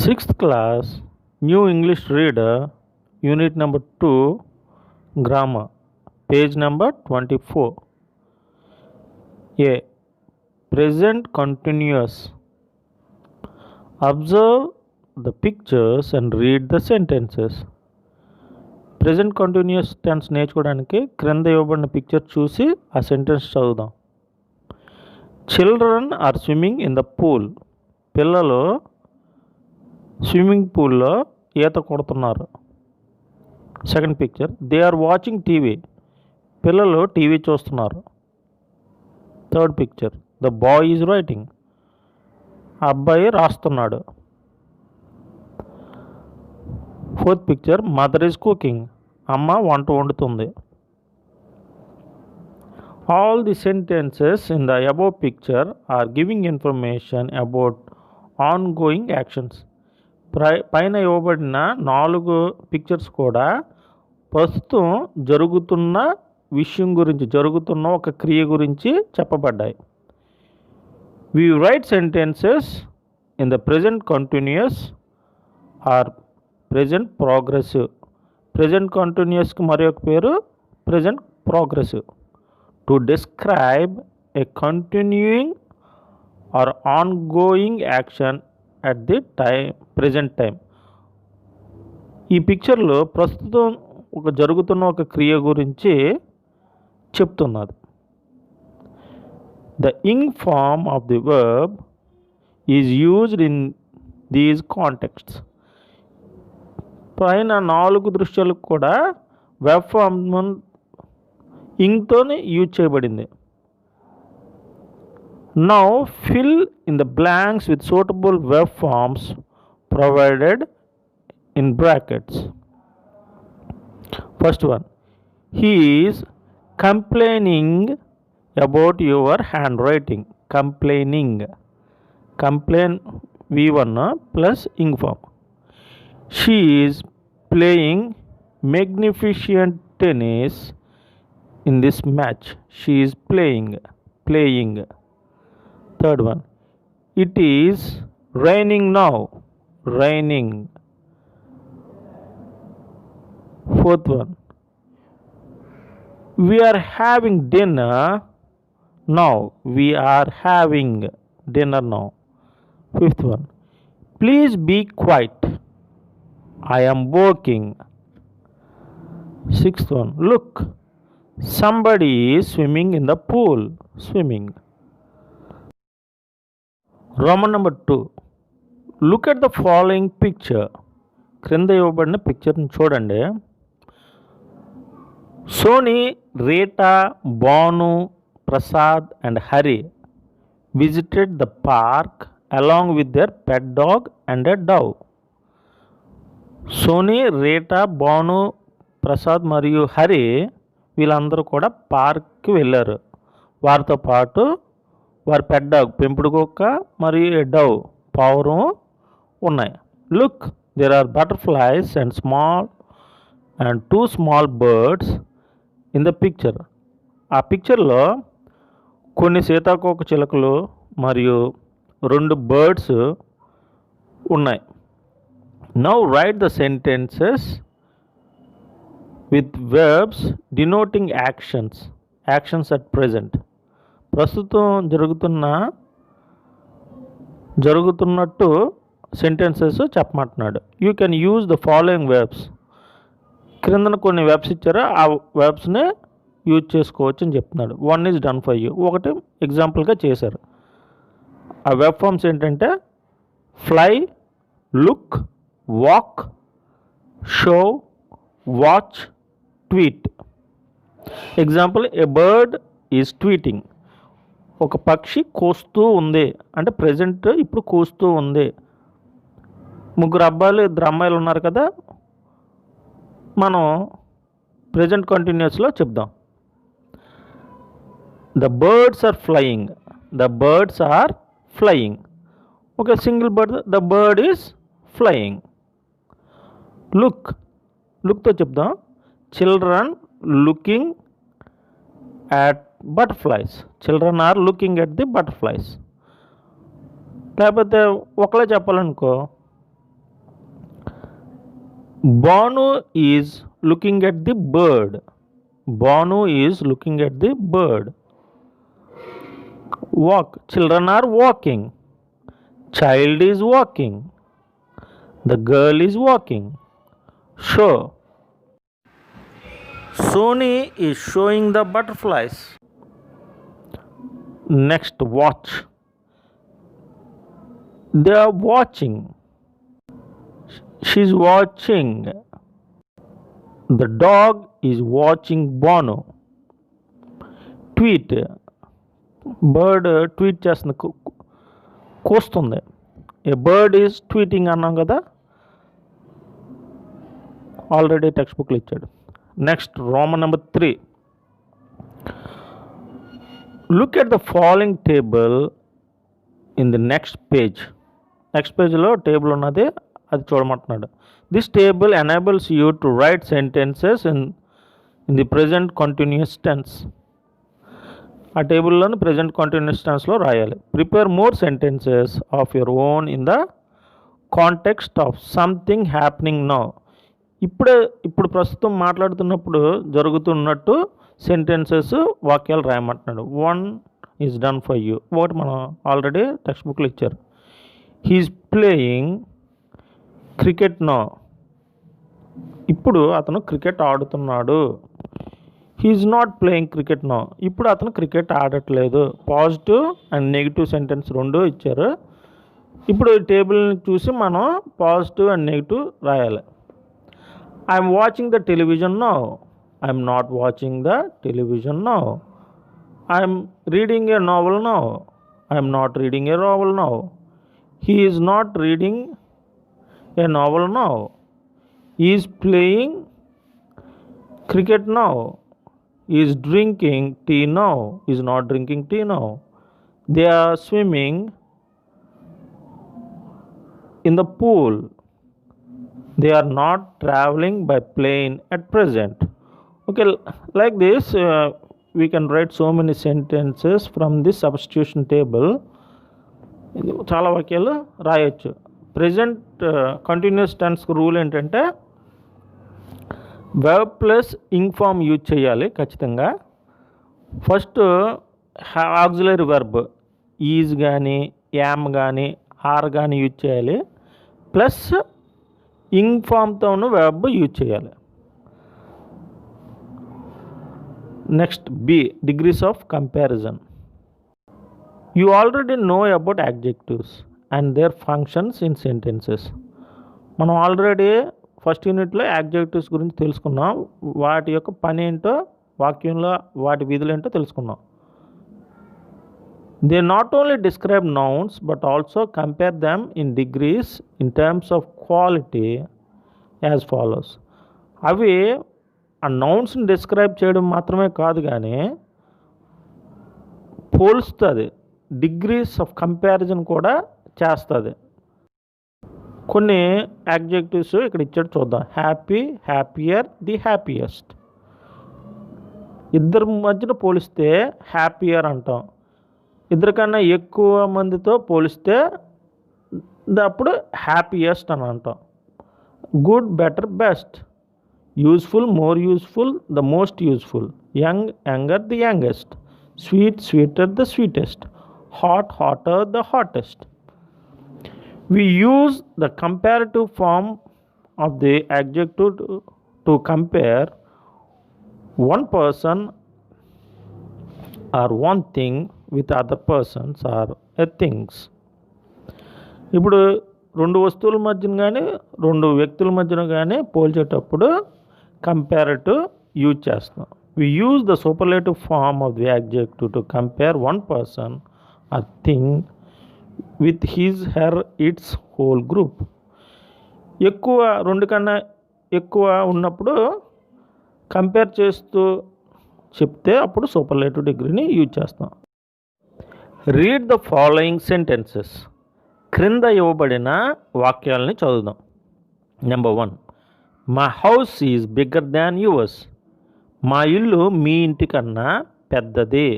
Sixth class, New English Reader, Unit number 2, Grammar, page number 24. A. Present continuous. Observe the pictures and read the sentences. Present continuous tense నేర్చుకోవడానికి క్రింద ఇవ్వబడిన picture చూసి ఆ sentence చదువుదాం. Children are swimming in the pool. పిల్లలు swimming పూల్లో ఈత కొడుతున్నారు. Second picture, they are watching TV. పిల్లలు టీవీ చూస్తున్నారు. Third picture, the boy is writing. అబ్బాయి రాస్తున్నాడు. Fourth picture, mother is cooking. అమ్మ వంట వండుతుంది. All the sentences in the above picture are giving information about on going actions. పైన ఇవ్వబడిన 4 pictures కూడా ప్రస్తుతం జరుగుతున్న విషయం గురించి, జరుగుతున్న ఒక క్రియ గురించి చెప్పబడ్డాయి. We write sentences in the present continuous or present progressive. Present కంటిన్యూస్కి మరి ఒక పేరు present progressive. To describe a continuing or ongoing action at the present time. ఈ పిక్చర్లో ప్రస్తుతం జరుగుతున్న ఒక క్రియ గురించి చెప్తున్నది. The ing form of the verb is used in these contexts. పైన 4 దృశ్యాలకు కూడా వెబ్ ఫామ్ ఇంగ్తోనే యూజ్ చేయబడింది. Now fill in the blanks with suitable verb forms provided in brackets. First one, he is complaining about your handwriting. Complaining, complain V1 plus ing form. She is playing magnificent tennis in this match. She is playing. Third one, it is raining now. Raining. Fourth one, we are having dinner now. We are having dinner now. Fifth one, please be quiet. I am working. Sixth one, look, somebody is swimming in the pool. Swimming. Roman number 2. Look at the following picture. క్రింద ఇవ్వబడిన పిక్చర్ని చూడండి. Soni, Rita, Bhanu, Prasad and Hari visited the park along with their pet dog and a dove. Soni, Rita, Bhanu, Prasad మరియు హరి వీళ్ళందరూ కూడా పార్క్కి వెళ్ళారు. వారితో పాటు వారి పెట్ డాగ్, పెంపుడు కుక్క మరియు డవ్, పావురం ఉన్నాయి. Look, there are butterflies and 2 small birds in the picture. ఆ పిక్చర్లో కొన్ని సీతాకోక చిలుకలు మరియు 2 బర్డ్స్ ఉన్నాయి. Now write the sentences with verbs denoting actions at present. ప్రస్తుతం జరుగుతున్నట్టు సెంటెన్సెస్ చెప్పమంటున్నాడు. You can use the following verbs. క్రిందన కొన్ని వెబ్స్ ఇచ్చారో ఆ వెబ్స్ని యూజ్ చేసుకోవచ్చు అని చెప్తున్నాడు. 1 ఈజ్ డన్ ఫర్ యూ. ఒకటి ఎగ్జాంపుల్గా చేశారు. ఆ వెబ్ ఫార్మ్స్ ఏంటంటే fly, look, walk, show, watch, tweet. Example, A bird is tweeting. ఒక పక్షి కూస్తూ ఉంది అంటే ప్రజెంట్ ఇప్పుడు కూస్తూ ఉంది. 3 అబ్బాయిలు 2 అమ్మాయిలు ఉన్నారు కదా, మనం ప్రజెంట్ కంటిన్యూస్లో చెప్దాం. The birds are flying. The birds are flying. ఒక single bird, the bird is flying. లుక్తో చెప్దాం. Children looking at butterflies. Children are looking at the butterflies. లేకపోతే ఒకలా చెప్పాలనుకో, Banu is looking at the bird. Banu is looking at the bird. Walk. Children are walking. Child is walking. The girl is walking. Show. Sony is showing the butterflies. Next, watch. They are watching. She's watching. The dog is watching Bono. Tweet. Bird tweet చేస్తుంది, కూస్తుంది. A bird is tweeting అన్నాం కదా, already text బుక్లో ఇచ్చాడు. Next Roman number 3. Look at the following table in the next page. Next పేజ్లో table ఉన్నది, అది చూడమంటున్నాడు. This table enables you to write sentences in the present continuous tense. ఆ టేబుల్లోని ప్రజెంట్ కంటిన్యూస్ టెన్స్లో రాయాలి. Prepare more sentences of your own in the context of something happening now. ఇప్పుడు ప్రస్తుతం మాట్లాడుతున్నప్పుడు జరుగుతున్నట్టు సెంటెన్సెస్, వాక్యాలు రాయమంటున్నాడు. 1 ఈజ్ డన్ ఫర్ యూ. ఒకటి మనం ఆల్రెడీ టెక్స్ట్ బుక్లో ఇచ్చారు. He's playing cricket now. ఇప్పుడు అతను క్రికెట్ ఆడుతున్నాడు. He's not playing cricket now. ఇప్పుడు అతను క్రికెట్ ఆడట్లేదు. పాజిటివ్ అండ్ నెగిటివ్ సెంటెన్స్ రెండు ఇచ్చారు. ఇప్పుడు ఈ టేబుల్ని చూసి మనం పాజిటివ్ అండ్ నెగిటివ్ రాయాలి. I'm watching the television now. I'm not watching the television now. I'm reading a novel now. I'm not reading a novel now. He is not reading a novel now. He is playing cricket now. He is drinking tea now. He is not drinking tea now. They are swimming in the pool. They are not traveling by plane at present. Okay, like this we can write so many sentences from this substitution table. చాలా వాక్యాలు రాయొచ్చు. Present continuous tense rule ఏంటంటే verb plus ing form use చేయాలి ఖచ్చితంగా. First auxiliary verb is కానీ, am కానీ, are కానీ use చేయాలి. ప్లస్ ఇంగ్ ఫామ్తోను వెర్బ్ యూజ్ చేయాలి. Next B, degrees of comparison. You already know about adjectives and their functions in sentences. మనం already first యూనిట్లో యాడ్జెక్టివ్స్ గురించి తెలుసుకున్నాం. వాటి యొక్క పని ఏంటో, వాక్యంలో వాటి విధులు ఏంటో తెలుసుకున్నాం. They not only describe nouns but also compare them in degrees in terms of quality as follows. అవి ఆ నౌన్స్ని డిస్క్రైబ్ చేయడం మాత్రమే కాదు కానీ పోల్స్తుంది, డిగ్రీస్ ఆఫ్ కంపారిజన్ కూడా చేస్తుంది. కొన్ని యాడ్జెక్టివ్స్ ఇక్కడ ఇచ్చాడు చూద్దాం. Happy, happier, the happiest. ఇద్దరు మధ్యన పోలిస్తే హ్యాపియర్ అంటాం. ఇద్దరికన్నా ఎక్కువ మందితో పోలిస్తే అప్పుడు హ్యాపీయెస్ట్ అని అంటాం. Good, better, best. Useful, more useful, the most useful. Young, younger, the youngest. Sweet, sweeter, the sweetest. Hot, hotter, the hottest. We use the comparative form of the adjective to compare one person or one thing with other persons or things. ఇప్పుడు రెండు వస్తువుల మధ్యన కానీ, రెండు వ్యక్తుల మధ్యన కానీ పోల్చేటప్పుడు comparative use చేస్తాం. We use the superlative form of the adjective to compare one person or thing with his, her, its whole group. ఎక్కువ, రెండు కన్నా ఎక్కువ ఉన్నప్పుడు కంపేర్ చేస్తూ చెప్తే అప్పుడు సూపర్లేటివ్ డిగ్రీని యూజ్ చేస్తాం. Read the following sentences. క్రింద ఇవ్వబడిన వాక్యాలని చదువుదాం. Number 1, my house is bigger than yours. మా ఇల్లు మీ ఇంటికన్నా పెద్దది.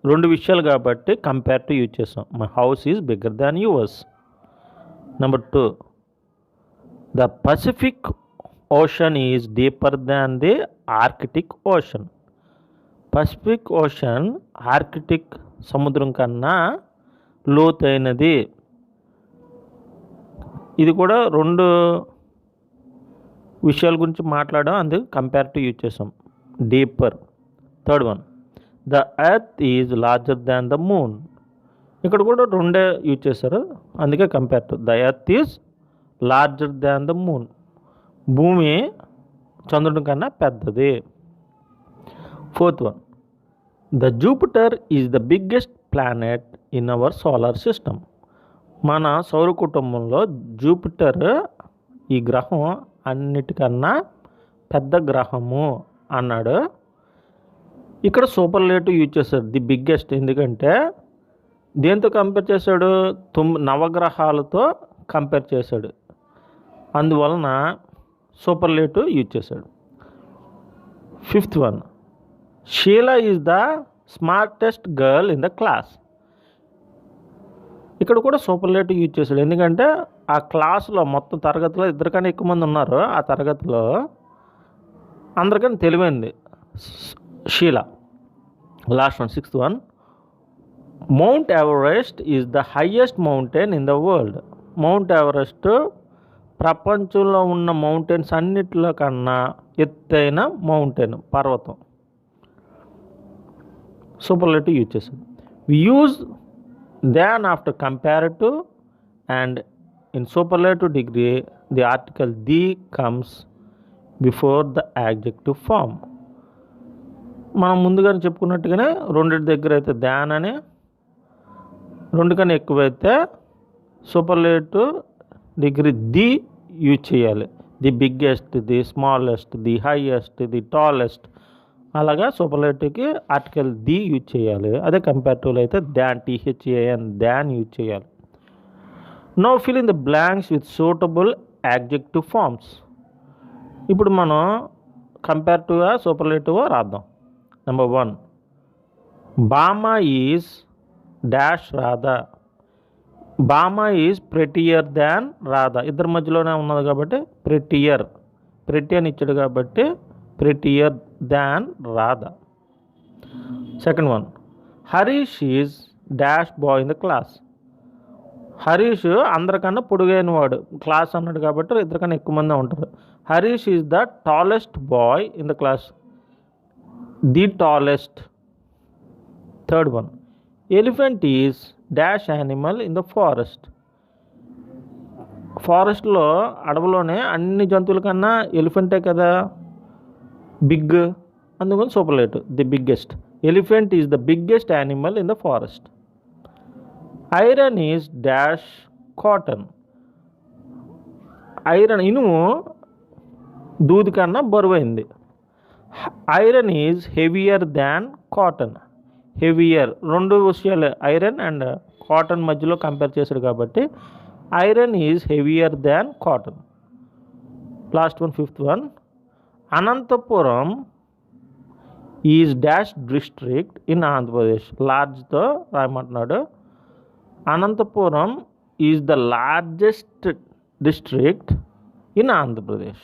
రెండు విషయాలు కాబట్టి కంపేరిటివ్ యూజ్ చేస్తాం. My house is bigger than yours. Number 2, the Pacific ocean is deeper than the Arctic ocean. Pacific ocean Arctic సముద్రం కన్నా లోతైనది. ఇది కూడా రెండు విషయాల గురించి మాట్లాడడం, అందుకు కంపేరిటివ్ యూజ్ చేసాం. Deeper. Third one, the earth is larger than the moon. ఇక్కడ కూడా రెండే యూజ్ చేశారు, అందుకే comparative. The earth is larger than the moon. భూమి చంద్రుడి కన్నా పెద్దది. Fourth one, the Jupiter is the biggest planet in our solar system. మన సౌర కుటుంబంలో జూపిటర్ ఈ గ్రహం అన్నిటికన్నా పెద్ద గ్రహము అన్నాడు. ఇక్కడ సూపర్లేటివ్ యూజ్ చేశాడు, ది బిగ్గెస్ట్. ఎందుకంటే దేంతో కంపేర్ చేశాడు? నవగ్రహాలతో కంపేర్ చేశాడు, అందువలన సూపర్లేటివ్ యూజ్ చేశాడు. Fifth one, Sheela is the smartest girl in the class. ఇక్కడ కూడా సూపర్లేటివ్ యూజ్ చేశాడు, ఎందుకంటే ఆ క్లాసులో మొత్తం తరగతిలో ఇద్దరికన్నా ఎక్కువ మంది ఉన్నారు. ఆ తరగతిలో అందరికన్నా తెలివైంది Sheela. Last one, sixth one, Mount Everest is the highest mountain in the world. Mount Everest ప్రపంచంలో ఉన్న మౌంటైన్స్ అన్నిటిలో కన్నా ఎత్తైన మౌంటైన్, పర్వతం. సూపర్లేటివ్ యూజ్ చేశాడు. We use than after comparative and in superlative degree the article the comes before the adjective form. మనం ముందుగానే చెప్పుకున్నట్టుగానే రెండింటి దగ్గర అయితే దాన్ అని, రెండు కన్నా ఎక్కువైతే సూపర్లేటివ్ డిగ్రీ ది యూజ్ చేయాలి. The biggest, the smallest, the highest, the tallest, అలాగా సూపర్లేటివ్కి ఆర్టికల్ ది యూజ్ చేయాలి. అదే కంపారిటివ్లో అయితే దాన్, టీహెచ్ఏఎన్, దాన్ యూజ్ చేయాలి. Now fill in the blanks with suitable adjective forms. ఇప్పుడు మనం కంపారిటివ్గా సూపర్లేటివ్ రాద్దాం. నెంబర్ 1, బామా ఈజ్ డాష్ రాధా. బామా ఈజ్ ప్రెటియర్ దాన్ రాధా. ఇద్దరి మధ్యలోనే ఉన్నది కాబట్టి ప్రెటియర్, ప్రెటి అని ఇచ్చాడు కాబట్టి ప్రెటియర్ దాన్ Radha. Second one, Harish is dash bye in the class. Harish అందరికన్నా పొడుగైన వాడు, క్లాస్ అన్నాడు కాబట్టి ఇద్దరికన్నా ఎక్కువ మంది ఉంటారు. Harish is the tallest boy in the class, the tallest. Third one, elephant is dash animal in the forest. ఫారెస్ట్లో, అడవిలోనే అన్ని జంతువుల కన్నా ఎలిఫెంటే కదా బిగ్, అందుకని superlative, the biggest. Elephant is the biggest animal in the forest. Iron is dash cotton. Iron, ఇనుము దూది కన్నా బరువైంది. Iron is heavier than cotton. Heavier, రెండు విషయాలు ఐరన్ అండ్ కాటన్ మధ్యలో కంపేర్ చేశాడు కాబట్టి iron is heavier than cotton. Last one, fifth one, Anantapur is dash district in Andhra Pradesh. లార్జ్తో రాయమంటున్నాడు. Anantapur is the largest district in Andhra Pradesh.